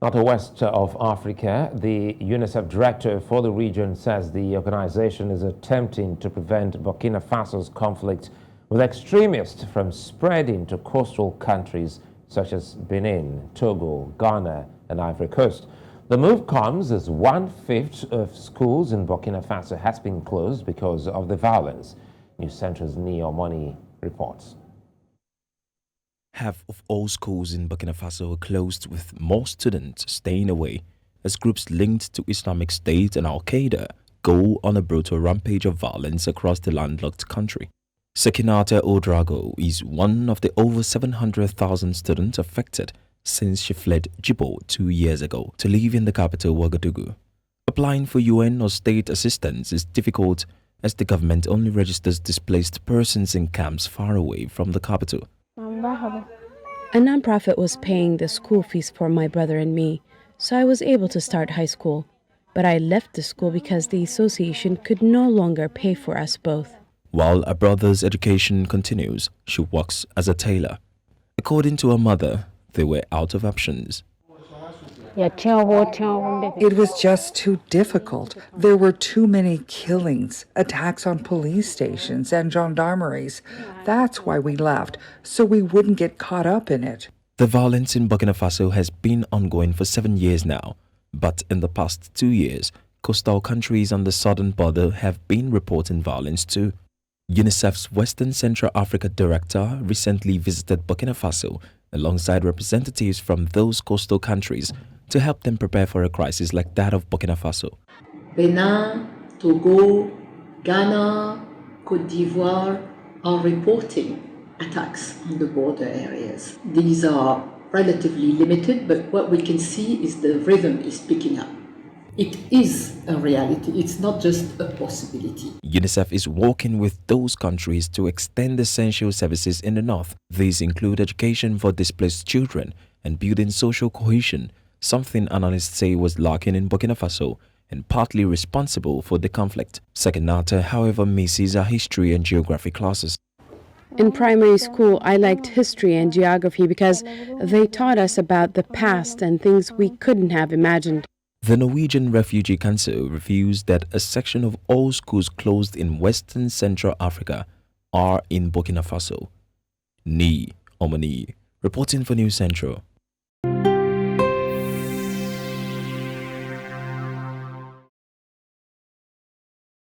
Not the west of Africa, the UNICEF director for the region says the organization is attempting to prevent Burkina Faso's conflict with extremists from spreading to coastal countries such as Benin, Togo, Ghana, and Ivory Coast. The move comes as 1/5 of schools in Burkina Faso has been closed because of the violence. News Central's Omoniyi reports. Half of all schools in Burkina Faso are closed, with more students staying away as groups linked to Islamic State and Al-Qaeda go on a brutal rampage of violence across the landlocked country. Sekinata Odrago is one of the over 700,000 students affected since she fled Djibo 2 years ago to live in the capital Ouagadougou. Applying for UN or state assistance is difficult as the government only registers displaced persons in camps far away from the capital. A nonprofit was paying the school fees for my brother and me, so I was able to start high school. But I left the school because the association could no longer pay for us both. While her brother's education continues, she works as a tailor. According to her mother, they were out of options. It was just too difficult. There were too many killings, attacks on police stations and gendarmeries. That's why we left, so we wouldn't get caught up in it. The violence in Burkina Faso has been ongoing for 7 years now, but in the past 2 years, coastal countries on the southern border have been reporting violence too. UNICEF's Western Central Africa director recently visited Burkina Faso alongside representatives from those coastal countries to help them prepare for a crisis like that of Burkina Faso. Benin, Togo, Ghana, Côte d'Ivoire are reporting attacks on the border areas. These are relatively limited, but what we can see is the rhythm is picking up. It is a reality, it's not just a possibility. UNICEF is working with those countries to extend essential services in the north. These include education for displaced children and building social cohesion, something analysts say was lacking in Burkina Faso and partly responsible for the conflict. Sekinata, however, misses her history and geography classes. In primary school, I liked history and geography because they taught us about the past and things we couldn't have imagined. The Norwegian Refugee Council refused that a section of all schools closed in Western Central Africa are in Burkina Faso. Niyi, Omoniyi, reporting for News Central.